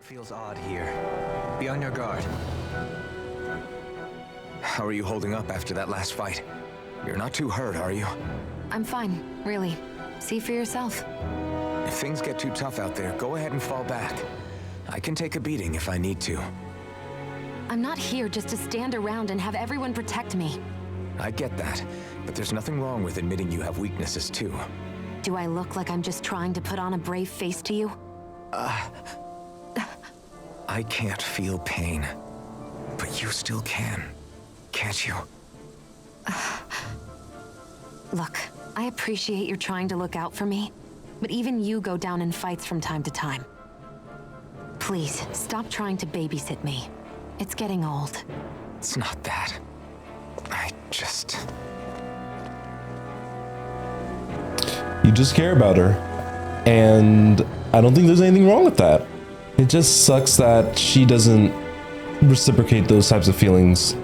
Feels odd here. Be on your guard. How are you holding up after that last fight? You're not too hurt, are you? I'm fine, really. See for yourself. If things get too tough out there, go ahead and fall back. I can take a beating if I need to. I'm not here just to stand around and have everyone protect me. I get that, but there's nothing wrong with admitting you have weaknesses too. Do I look like I'm just trying to put on a brave face to you? I can't feel pain, but you still can, can't you? Look, I appreciate you're trying to look out for me, but even you go down in fights from time to time. Please, stop trying to babysit me. It's getting old. It's not that. You just care about her. And I don't think there's anything wrong with that. It just sucks that she doesn't reciprocate those types of feelings.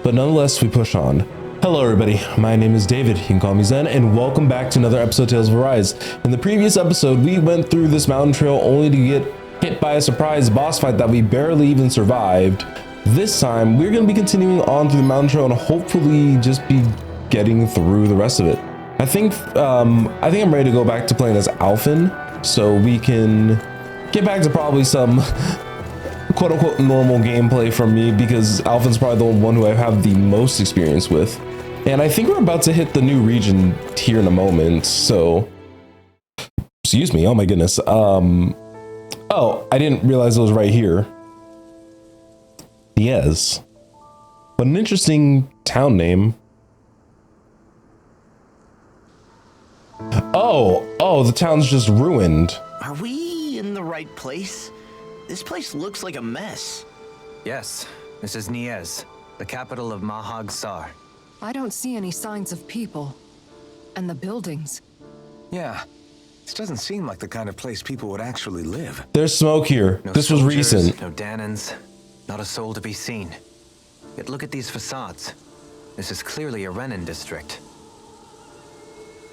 But nonetheless, we push on. Hello everybody, my name is David, you can call me Zen, and welcome back to another episode of Tales of Arise. In the previous episode, we went through this mountain trail only to get hit by a surprise boss fight that we barely even survived. This time, we're going to be continuing on through the mountain trail and hopefully just be getting through the rest of it. I think I'm ready to go back to playing as Alphen, so we can get back to probably some quote-unquote normal gameplay from me, because Alphen's probably the one who I have the most experience with. And I think we're about to hit the new region here in a moment, so... Excuse me, oh my goodness. Oh, I didn't realize it was right here. Yes. What an interesting town name. Oh, the town's just ruined. Are we in the right place? This place looks like a mess. Yes, this is Niez, the capital of Mahag Sar. I don't see any signs of people. And the buildings. Yeah, this doesn't seem like the kind of place people would actually live. There's smoke here. No This was soldiers, recent. No Danans, not a soul to be seen. Yet look at these facades. This is clearly a Renin district.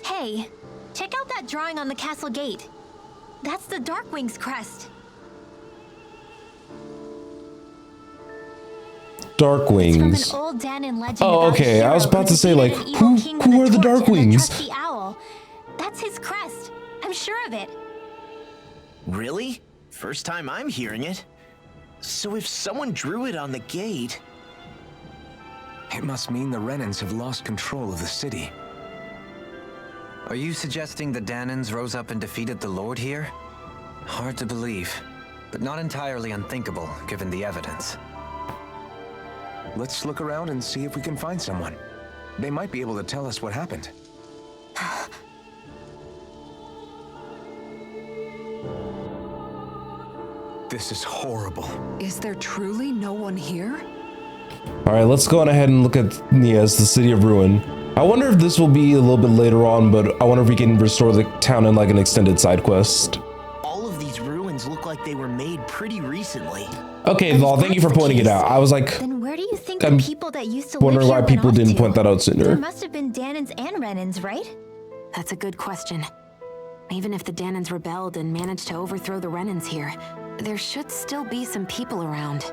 Hey, check out that drawing on the castle gate. That's the Darkwing's crest. Darkwings. It's from an old Danan legend. Oh, about a okay. I was hero about to who say, like, defeated an evil king with who a are the torch and Darkwings? trusty owl. That's his crest. I'm sure of it. Really? First time I'm hearing it. So if someone drew it on the gate... It must mean the Renins have lost control of the city. Are you suggesting the Danans rose up and defeated the Lord here? Hard to believe, but not entirely unthinkable given the evidence. Let's look around and see if we can find someone. They might be able to tell us what happened. This is horrible. Is there truly no one here? All right, let's go on ahead and look at Niez, the city of ruin. I wonder if this will be a little bit later on, but I wonder if we can restore the town in like an extended side quest. All of these ruins look like they were made pretty recently. Okay, Law, thank you for pointing it out. I was like, Then where do you think I'm the people that used to live wondering here why went people off didn't to? point that out There sooner. must have been Danans and Renins, right? That's a good question. Even if the Danans rebelled and managed to overthrow the Renins here, there should still be some people around.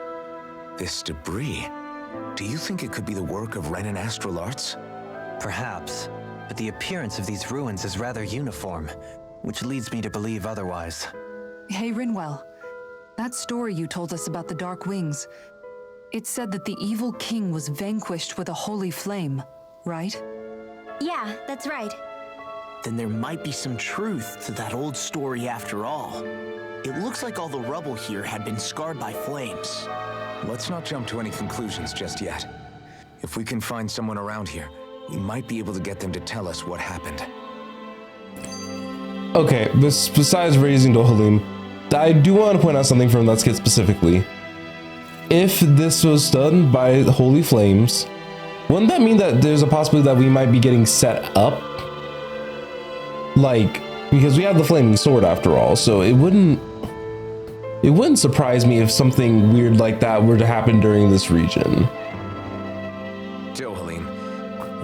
This debris. Do you think it could be the work of Renin astral arts? Perhaps, but the appearance of these ruins is rather uniform, which leads me to believe otherwise. Hey, Rinwell. That story you told us about the Dark Wings, it said that the evil king was vanquished with a holy flame, right? Yeah, that's right. Then there might be some truth to that old story after all. It looks like all the rubble here had been scarred by flames. Let's not jump to any conclusions just yet. If we can find someone around here, we might be able to get them to tell us what happened. Okay, besides raising Dohalim, I do want to point out something from that skit specifically. If this was done by holy flames, wouldn't that mean that there's a possibility that we might be getting set up? Like, because we have the flaming sword after all, so it wouldn't surprise me if something weird like that were to happen during this region. Dohalim,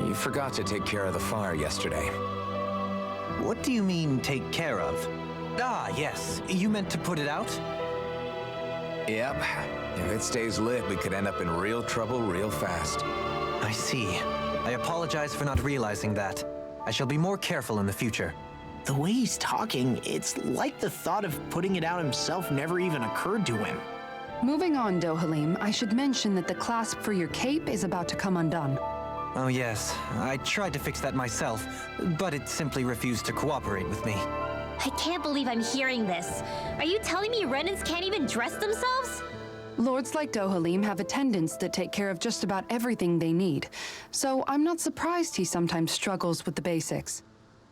you forgot to take care of the fire yesterday. What do you mean, take care of? Ah, yes. You meant to put it out? Yep. If it stays lit, we could end up in real trouble real fast. I see. I apologize for not realizing that. I shall be more careful in the future. The way he's talking, it's like the thought of putting it out himself never even occurred to him. Moving on, Dohalim, I should mention that the clasp for your cape is about to come undone. Oh yes, I tried to fix that myself, but it simply refused to cooperate with me. I can't believe I'm hearing this. Are you telling me Renans can't even dress themselves? Lords like Dohalim have attendants that take care of just about everything they need, so I'm not surprised he sometimes struggles with the basics.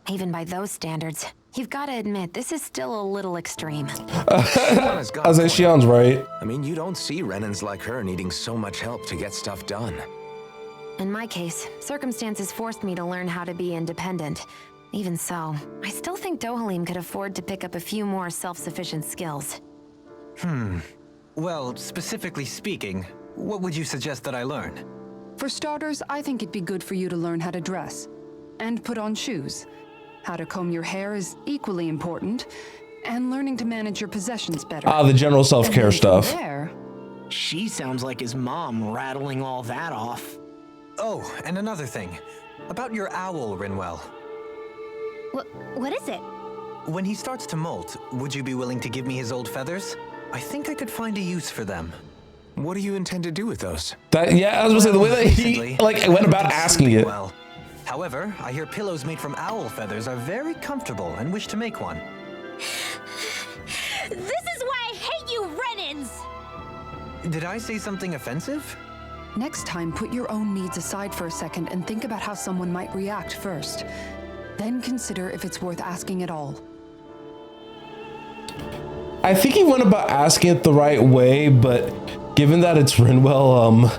Even by those standards, you've got to admit, this is still a little extreme. Shionna's got I a say point. Shion's right. I mean, you don't see Renans like her needing so much help to get stuff done. In my case, circumstances forced me to learn how to be independent. Even so, I still think Dohalim could afford to pick up a few more self-sufficient skills. Well, specifically speaking, what would you suggest that I learn? For starters, I think it'd be good for you to learn how to dress and put on shoes. How to comb your hair is equally important, and learning to manage your possessions better. Ah, the general self-care And then stuff. from there, She sounds like his mom rattling all that off. Oh, and another thing. About your owl, Rinwell. What is it? When he starts to molt, would you be willing to give me his old feathers? I think I could find a use for them. What do you intend to do with those? That, yeah, I was gonna say the way that he Recently, like went about I've been asking sleeping it. well. However, I hear pillows made from owl feathers are very comfortable and wish to make one. This is why I hate you, Renans! Did I say something offensive? next time put your own needs aside for a second and think about how someone might react first. Then consider if it's worth asking at all. I think he went about asking it the right way, but given that it's Rinwell,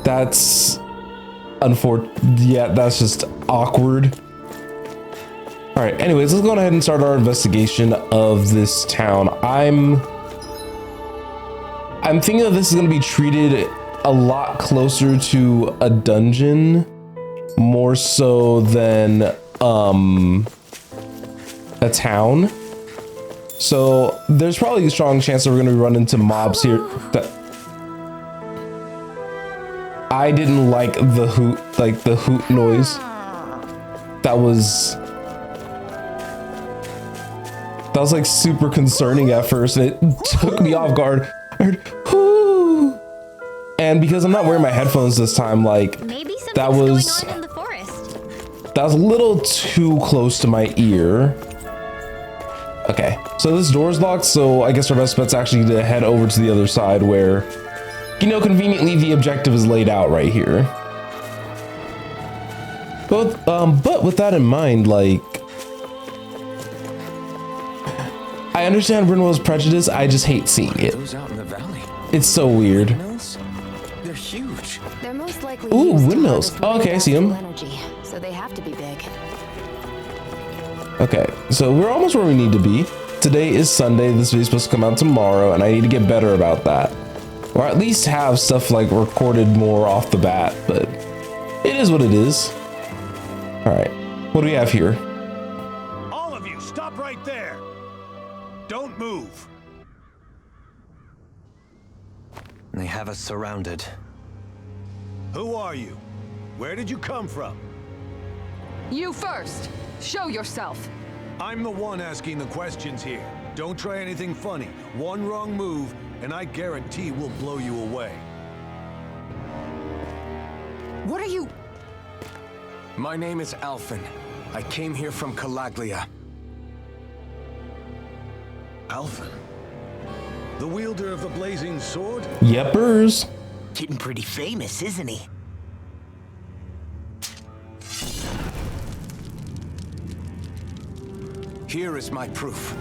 that's unfortunate. Yeah, that's just awkward. All right, anyways, let's go ahead and start our investigation of this town. I'm thinking that this is going to be treated a lot closer to a dungeon, more so than a town. So there's probably a strong chance that we're going to run into mobs here. That I didn't like the hoot noise. That was like super concerning at first, and it took me off guard. I heard whoo, and because I'm not wearing my headphones this time, like Maybe something's that was going on in the forest. that was a little too close to my ear. Okay, so this door's locked, so I guess our best bet's actually to head over to the other side where, you know, conveniently the objective is laid out right here. But with that in mind, like, I understand Rinwell's prejudice, I just hate seeing it. Those out in the valley. It's so weird. Windmills? They're huge. They're most likely Ooh, used to windmills. harvest Oh, okay, I see 'em. energy, so they have to be big. Okay, so we're almost where we need to be. Today is Sunday, this video's supposed to come out tomorrow, and I need to get better about that. Or at least have stuff like recorded more off the bat, but it is what it is. All right, what do we have here? All of you, stop right there! Don't move! They have us surrounded. Who are you? Where did you come from? You first! Show yourself! I'm the one asking the questions here. Don't try anything funny. One wrong move, and I guarantee we'll blow you away. What are you... My name is Alphen. I came here from Calaglia. Alphen? The wielder of the blazing sword? Yepers. Getting pretty famous, isn't he? Here is my proof.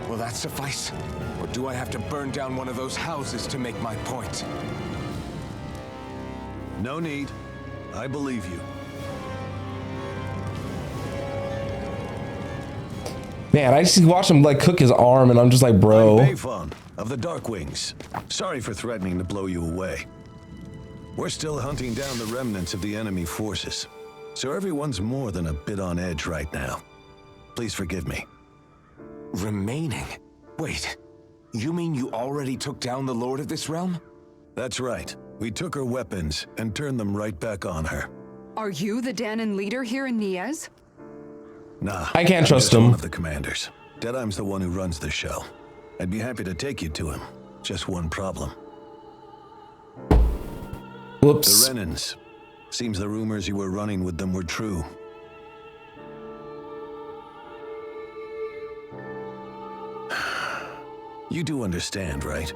Will that suffice? Or do I have to burn down one of those houses to make my point? No need. I believe you. Man, I just watched him like cook his arm, and I'm just like, bro. I'm Bayfon of the Darkwings. Sorry for threatening to blow you away. We're still hunting down the remnants of the enemy forces, so everyone's more than a bit on edge right now. Please forgive me. Remaining? Wait, You mean you already took down the Lord of this realm? That's right. We took her weapons and turned them right back on her. Are you the Danon leader here in Niez? Nah. I can't I'm trust just him. one of the commanders. Deadeye's the one who runs the show. I'd be happy to take you to him. Just one problem. Whoops. The Renans. Seems the rumors you were running with them were true. You do understand, right?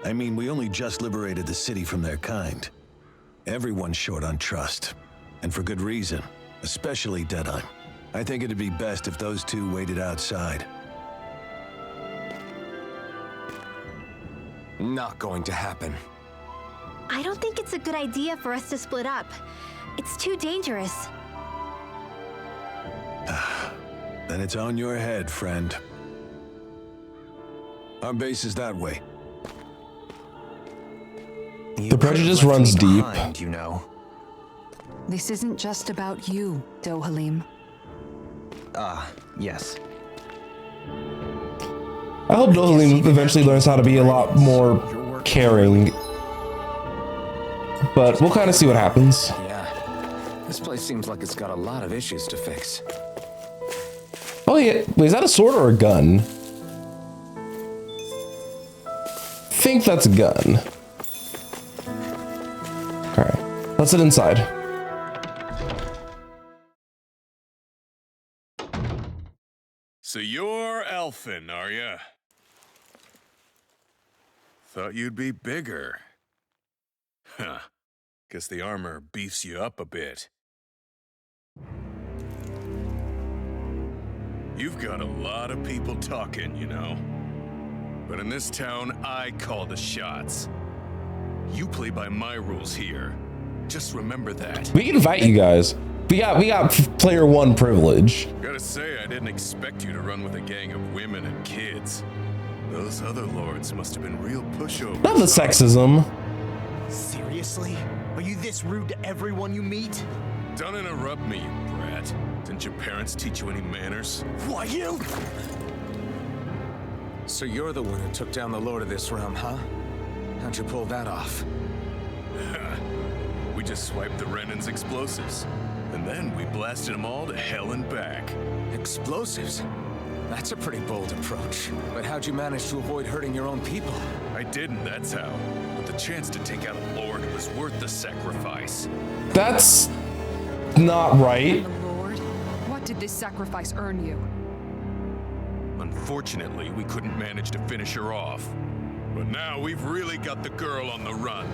I mean, we only just liberated the city from their kind. Everyone's short on trust. And for good reason. Especially Deadeye. I think it'd be best if those two waited outside. Not going to happen. I don't think it's a good idea for us to split up. It's too dangerous. Then it's on your head, friend. Our base is that way. You prejudice could've left runs me deep. behind, you know. This isn't just about you, Dohalim. Yes. I hope Dohalim eventually learns how to be a lot more caring. But we'll kind of see what happens. Yeah. This place seems like it's got a lot of issues to fix. Oh yeah, wait, is that a sword or a gun? I think that's a gun. Alright, let's head inside. So you're Elfin, are ya? Thought you'd be bigger. Huh. Guess the armor beefs you up a bit. You've got a lot of people talking, you know. But in this town, I call the shots. You play by my rules here. Just remember that. We can invite you guys. We got player one privilege. Gotta say, I didn't expect you to run with a gang of women and kids. Those other lords must have been real pushovers. Not the sexism. Seriously? Are you this rude to everyone you meet? Don't interrupt me, you brat. Didn't your parents teach you any manners? Why, you? So you're the one who took down the Lord of this realm, huh? How'd you pull that off? We just swiped the Renan's explosives. And then we blasted them all to hell and back. Explosives? That's a pretty bold approach. But how'd you manage to avoid hurting your own people? I didn't, that's how. But the chance to take out a lord was worth the sacrifice. That's not right. Lord, what did this sacrifice earn you? Unfortunately, we couldn't manage to finish her off. But now we've really got the girl on the run.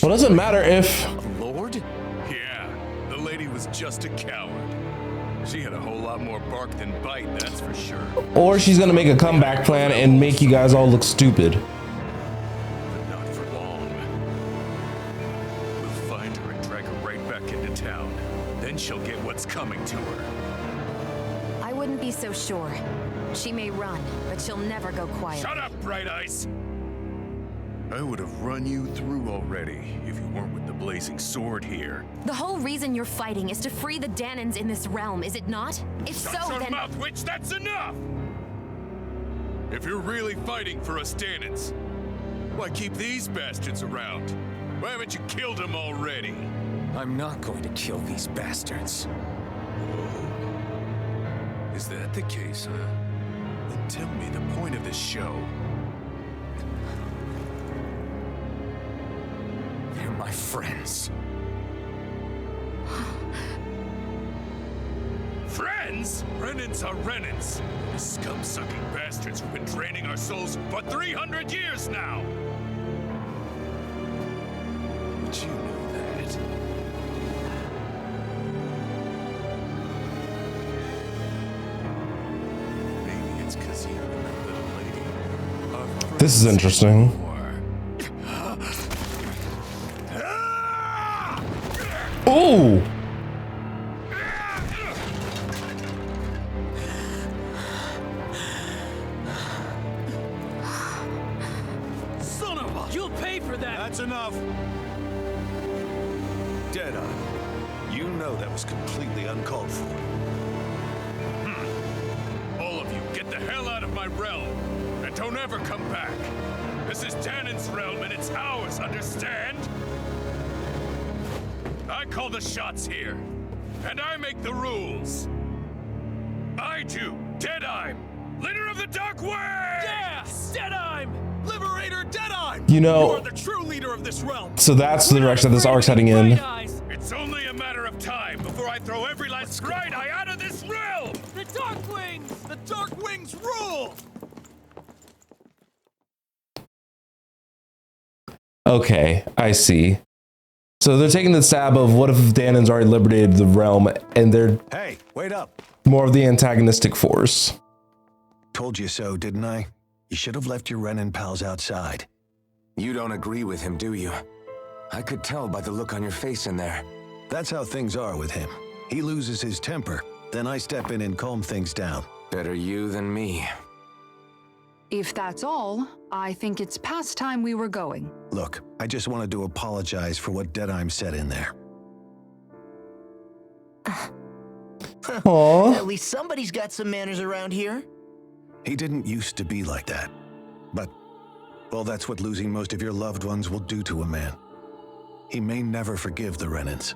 Well, doesn't matter if... Lord? Yeah, the lady was just a coward. She had a whole lot more bark than bite, that's for sure. Or she's gonna make a comeback plan and make you guys all look stupid. But not for long. We'll find her and drag her right back into town. Then she'll get what's coming to her. I wouldn't be so sure. She may run, but she'll never go quiet. Shut up, Bright Eyes! I would have run you through already if you weren't with the blazing sword here. The whole reason you're fighting is to free the Danons in this realm, is it not? If Shut so, your then... mouth, witch! That's enough! If you're really fighting for us Danons, why keep these bastards around? Why haven't you killed them already? I'm not going to kill these bastards. Whoa. Is that the case, huh? Then tell me the point of this show. They're my friends. Friends? Renans are Renans. The scum-sucking bastards who've been draining our souls for 300 years now. But you know that. Maybe it's because you and that little lady are This is friends interesting. anymore. Ooh! Son of a... You'll pay for that! That's enough! Deadeye, you know that was completely uncalled for. All of you, get the hell out of my realm! And don't ever come back. This is Danon's realm and it's ours, understand? I call the shots here, and I make the rules. I do, Deadime, leader of the Dark Way! Yeah! Deadime! Liberator Deadime! You know, You are the true leader of this realm. so that's the direction that this arc's heading in. It's only a matter of time before I throw every last bright eye out of this realm! The Dark Wings! The Dark Wings rule! Okay, I see. So they're taking the stab of what if Danon's already liberated the realm and they're Hey, wait up. more of the antagonistic force. Told you so, didn't I? You should have left your Renin pals outside. You don't agree with him, do you? I could tell by the look on your face in there. That's how things are with him. He loses his temper, then I step in and calm things down. Better you than me. If that's all, I think it's past time we were going. Look, I just wanted to apologize for what Deadime said in there. Aww. At least somebody's got some manners around here. He didn't used to be like that. But, well, that's what losing most of your loved ones will do to a man. He may never forgive the Renins.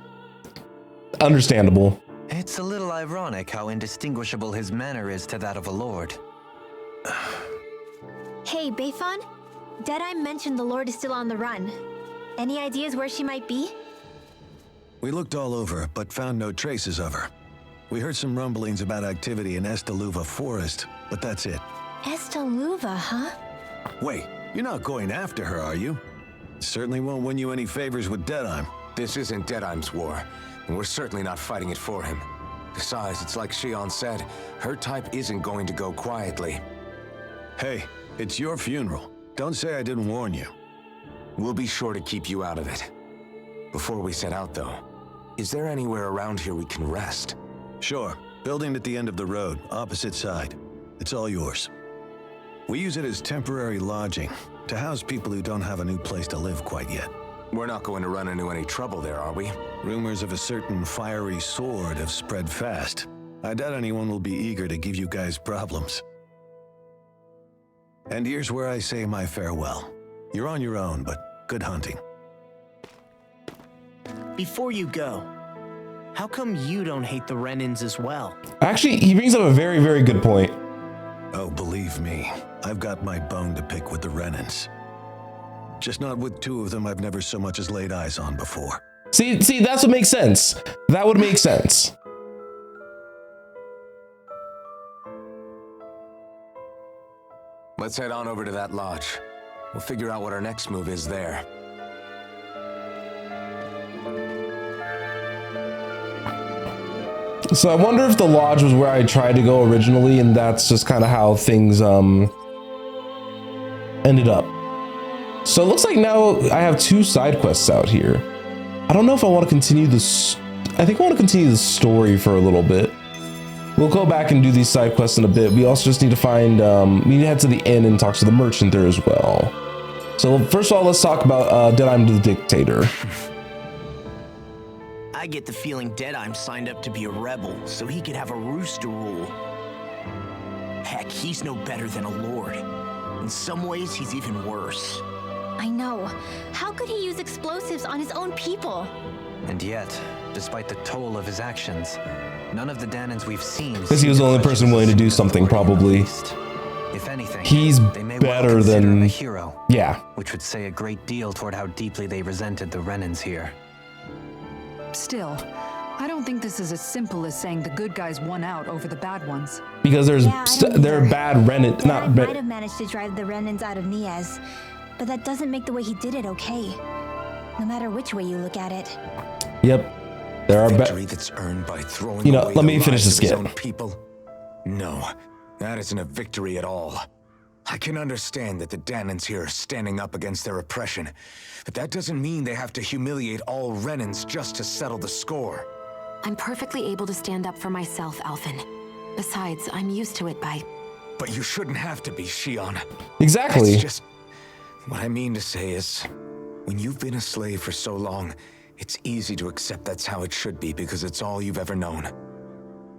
Understandable. It's a little ironic how indistinguishable his manner is to that of a lord. Hey, Bayfon? Deadeye mentioned the Lord is still on the run. Any ideas where she might be? We looked all over, but found no traces of her. We heard some rumblings about activity in Estaluva Forest, but that's it. Estaluva, huh? Wait, you're not going after her, are you? Certainly won't win you any favors with Deadime. This isn't Deadime's war, and we're certainly not fighting it for him. Besides, it's like Shion said, her type isn't going to go quietly. Hey, it's your funeral. Don't say I didn't warn you. We'll be sure to keep you out of it. Before we set out, though, is there anywhere around here we can rest? Sure. Building at the end of the road, opposite side. It's all yours. We use it as temporary lodging, to house people who don't have a new place to live quite yet. We're not going to run into any trouble there, are we? Rumors of a certain fiery sword have spread fast. I doubt anyone will be eager to give you guys problems. And here's where I say my farewell. You're on your own, but good hunting. Before you go, how come you don't hate the Renins as well? Actually, he brings up a very, very good point. Oh, believe me, I've got my bone to pick with the Renins. Just not with two of them I've never so much as laid eyes on before. See, that's what makes sense. That would make sense. Let's head on over to that lodge. We'll figure out what our next move is there. So I wonder if the lodge was where I tried to go originally, and that's just kind of how things ended up. So it looks like now I have 2 side quests out here. I don't know if I want to continue this. I think I want to continue the story for a little bit. We'll go back and do these side quests in a bit. We also just need to find, we need to head to the inn and talk to the merchant there as well. So first of all, let's talk about Deadime the Dictator. I get the feeling Deadime signed up to be a rebel so he could have a rooster rule. Heck, he's no better than a lord. In some ways, he's even worse. I know. How could he use explosives on his own people? And yet, despite the toll of his actions, none of the Danons we've seen... Because he was the only person willing to do something, probably. If anything, he's they may better well consider him than... a hero. Yeah. Which would say a great deal toward how deeply they resented the Renins here. Still, I don't think this is as simple as saying the good guys won out over the bad ones. Because there's there are either. bad Renin, not might have managed to drive the Renins out of Niaz, but that doesn't make the way he did it okay. No matter which way you look at it. Yep. There are victory that's earned by throwing away let me the finish lives this of his own people. No, that isn't a victory at all. I can understand that the Danons here are standing up against their oppression, but that doesn't mean they have to humiliate all Renins just to settle the score. I'm perfectly able to stand up for myself, Alphen. Besides, I'm used to it by... But you shouldn't have to be, Shion. Exactly. That's just... What I mean to say is, when you've been a slave for so long, it's easy to accept that's how it should be because it's all you've ever known.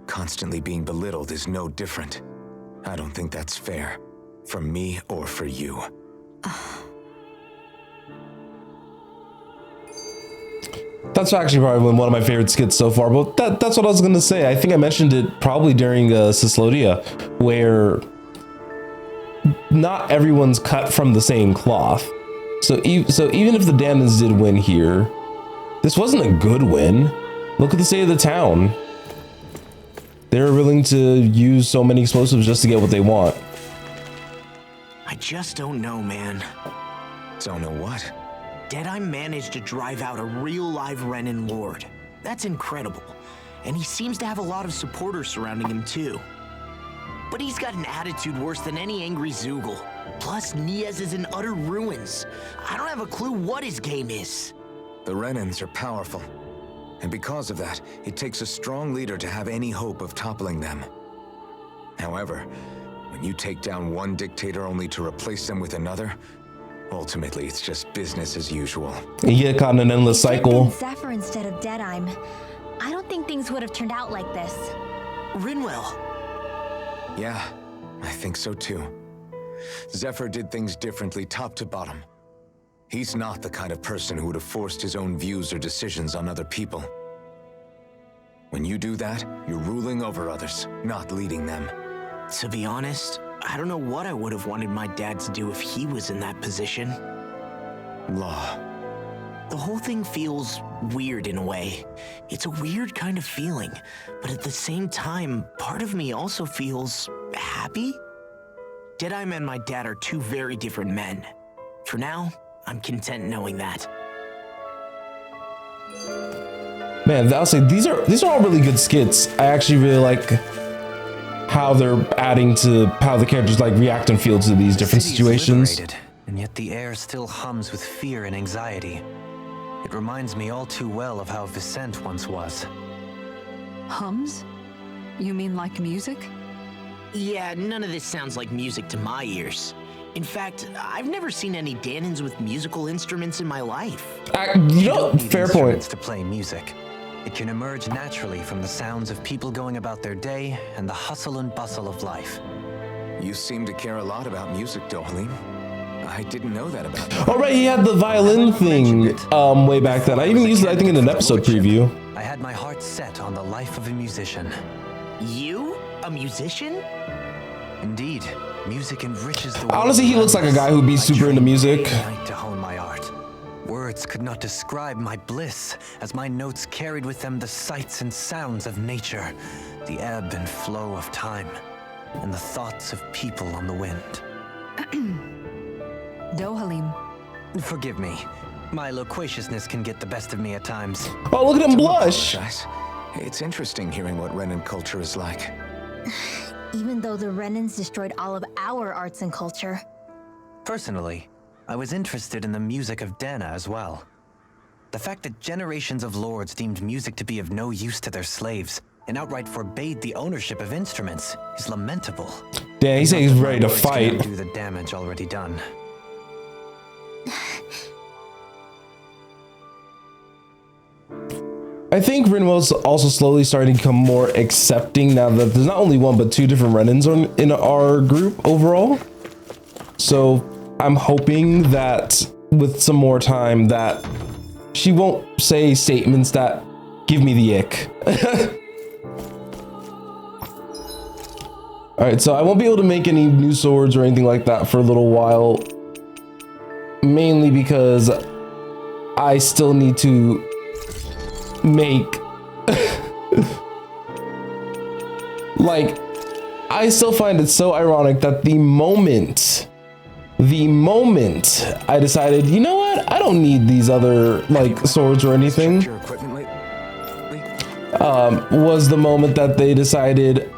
Constantly being belittled is no different. I don't think that's fair. for me or for you. That's actually probably one of my favorite skits so far, but that's what I was gonna say. I think I mentioned it probably during Sucessful, where not everyone's cut from the same cloth. So even if the Danons did win here, this wasn't a good win. Look at the state of the town. They were willing to use so many explosives just to get what they want. I just don't know, man. Don't know what? Deadeye managed to drive out a real live Renin Lord. That's incredible. And he seems to have a lot of supporters surrounding him too. But he's got an attitude worse than any angry Zoogle. Plus, Niaz is in utter ruins. I don't have a clue what his game is. The Renins are powerful. And because of that, it takes a strong leader to have any hope of toppling them. However, when you take down one dictator only to replace them with another, ultimately it's just business as usual. You get caught in an endless cycle. Zephyr instead of Deadeye, I don't think things would have turned out like this. Rinwell. Yeah, I think so too. Zephyr did things differently top to bottom. He's not the kind of person who would have forced his own views or decisions on other people. When you do that, you're ruling over others, not leading them. To be honest, I don't know what I would have wanted my dad to do if he was in that position. Law. The whole thing feels weird in a way. It's a weird kind of feeling, but at the same time, part of me also feels happy. Deadeye and my dad are two very different men. For now, I'm content knowing that. Man, I'll say these are all really good skits. I actually really like how they're adding to how the characters like react and feel to these different situations. Liberated, and yet the air still hums with fear and anxiety. It reminds me all too well of how Vicente once was. Hums? You mean like music? Yeah, none of this sounds like music to my ears. In fact, I've never seen any Danons with musical instruments in my life. You know, fair point. To play music. It can emerge naturally from the sounds of people going about their day and the hustle and bustle of life. You seem to care a lot about music, Dohalim. I didn't know that about you. Oh right, he had the violin thing way back then. I even used it, I think, in an episode preview. I had my heart set on the life of a musician. You? A musician? Indeed, music enriches the world. Honestly, he looks like a guy who'd be super into music. To hone my art. Words could not describe my bliss as my notes carried with them the sights and sounds of nature, the ebb and flow of time, and the thoughts of people on the wind. Dohalim. Forgive me. My loquaciousness can get the best of me at times. Oh, look at him blush. It's interesting hearing what Renin culture is like. Even though the Renins destroyed all of our arts and culture. Personally, I was interested in the music of Dana as well. The fact that generations of lords deemed music to be of no use to their slaves and outright forbade the ownership of instruments is lamentable. Yeah, he's saying he's ready to fight. Do the damage already done. I think Rinwell's also slowly starting to become more accepting now that there's not only one but two different Renins in our group overall. So I'm hoping that with some more time that she won't say statements that give me the ick. Alright, so I won't be able to make any new swords or anything like that for a little while. Mainly because I still need to make like, I still find it so ironic that the moment I decided, you know what, I don't need these other like swords or anything, was the moment that they decided,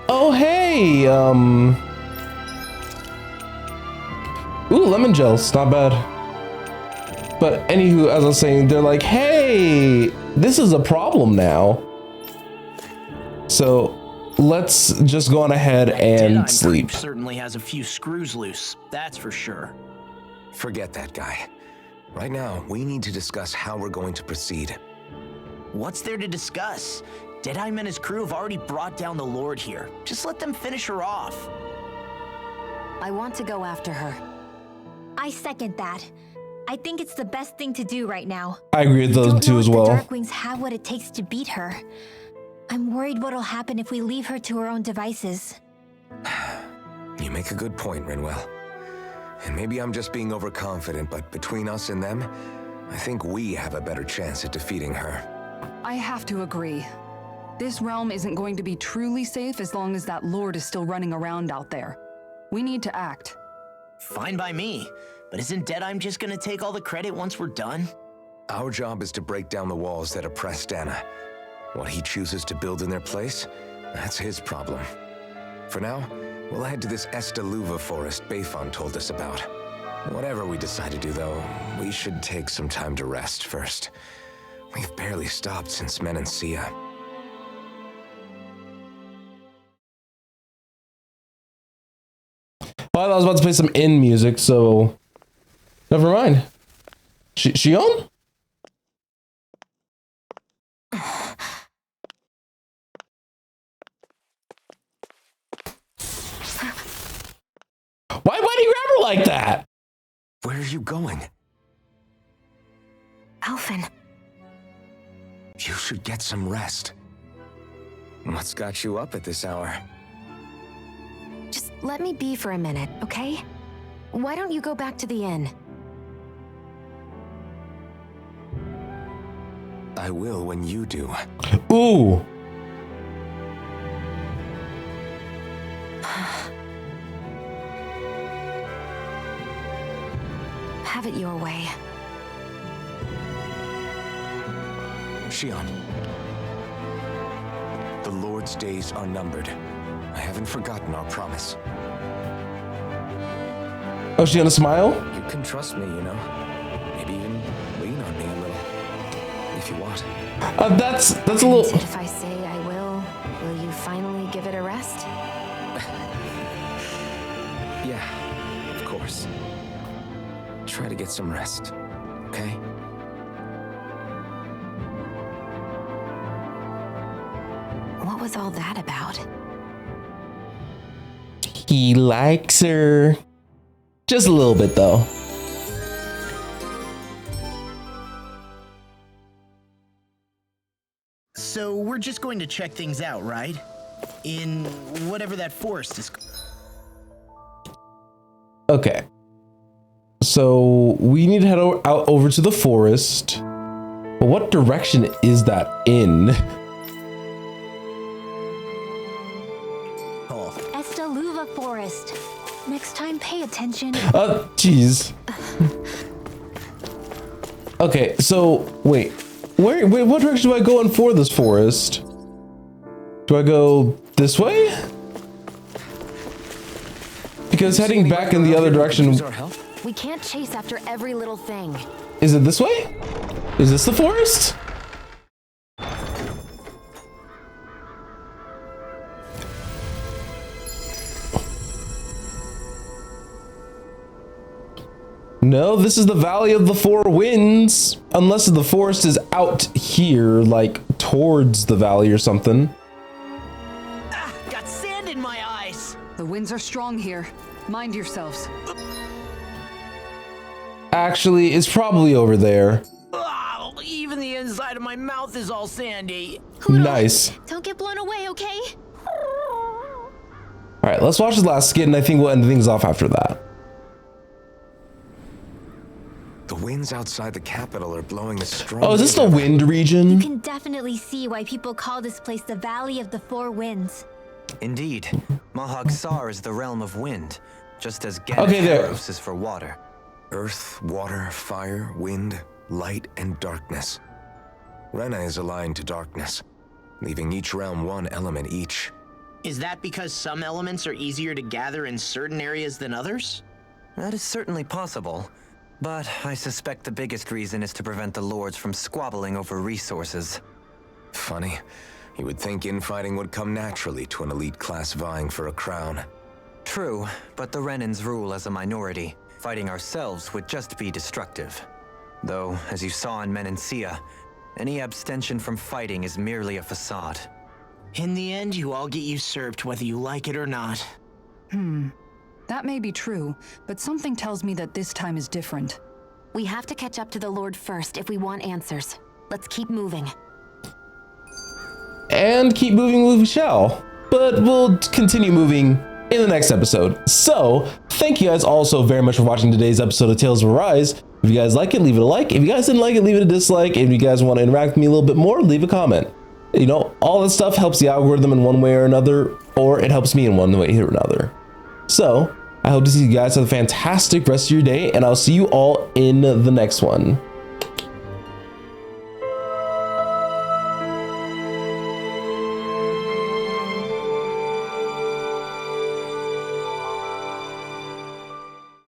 oh hey, ooh, lemon gels, not bad. But anywho, as I was saying, they're like, hey, this is a problem now. So let's just go on ahead and sleep. Certainly has a few screws loose, that's for sure. Forget that guy. Right now, we need to discuss how we're going to proceed. What's there to discuss? Deadeye and his crew have already brought down the Lord here. Just let them finish her off. I want to go after her. I second that. I think it's the best thing to do right now. I agree with those two as The well. Darkwings have what it takes to beat her. I'm worried what'll happen if we leave her to her own devices. You make a good point, Rinwell. And maybe I'm just being overconfident, but between us and them, I think we have a better chance at defeating her. I have to agree. This realm isn't going to be truly safe as long as that Lord is still running around out there. We need to act. Fine by me. But isn't Deadeye just gonna take all the credit once we're done? Our job is to break down the walls that oppress Dana. What he chooses to build in their place, that's his problem. For now, we'll head to this Estaluva forest Bayfon told us about. Whatever we decide to do, though, we should take some time to rest first. We've barely stopped since Menancia. Well, I was about to play some in music, so never mind. She on? Why do you grab her like that? Where are you going? Alphen. You should get some rest. What's got you up at this hour? Just let me be for a minute, okay? Why don't you go back to the inn? I will when you do. Ooh. Have it your way. Shion. The Lord's days are numbered. I haven't forgotten our promise. Oh, she gonna smile? You can trust me, you know. Maybe even lean on me a little. If you want. That's a little. If I say I will you finally give it a rest? Yeah, of course. Try to get some rest, okay? What was all that about? He likes her. Just a little bit, though. So we're just going to check things out, right? In whatever that forest is. Okay. So we need to head out over to the forest. But what direction is that in? Estaluva forest. Next time, pay attention. Jeez. Okay, so wait, what direction do I go in for this forest? Do I go this way? Because heading back in the other direction. We can't chase after every little thing. Is it this way? Is this the forest? No, this is the Valley of the Four Winds. Unless the forest is out here, like towards the valley or something. Ah, got sand in my eyes. The winds are strong here. Mind yourselves. Actually, it's probably over there. Oh, even the inside of my mouth is all sandy. Nice. Don't get blown away, okay? All right, let's watch the last skit, and I think we'll end things off after that. The winds outside the capital are blowing a strong. Oh, is this the wind You region? can definitely see why people call this place the Valley of the Four Winds. Indeed. Mahag Sar is the realm of wind, just as Okay, there. Ganatheros is for water. Earth, water, fire, wind, light, and darkness. Rena is aligned to darkness, leaving each realm one element each. Is that because some elements are easier to gather in certain areas than others? That is certainly possible, but I suspect the biggest reason is to prevent the lords from squabbling over resources. Funny, you would think infighting would come naturally to an elite class vying for a crown. True, but the Renans rule as a minority. Fighting ourselves would just be destructive. Though, as you saw in Menancia, any abstention from fighting is merely a facade. In the end, you all get usurped whether you like it or not. That may be true, but something tells me that this time is different. We have to catch up to the Lord first if we want answers. Let's keep moving. And keep moving we shall. But we'll continue moving in the next episode. So, thank you guys all so very much for watching today's episode of Tales of Arise. If you guys like it, leave it a like. If you guys didn't like it, leave it a dislike. If you guys want to interact with me a little bit more, leave a comment. You know, all this stuff helps the algorithm in one way or another, or it helps me in one way or another. So, I hope to see you guys have a fantastic rest of your day, and I'll see you all in the next one.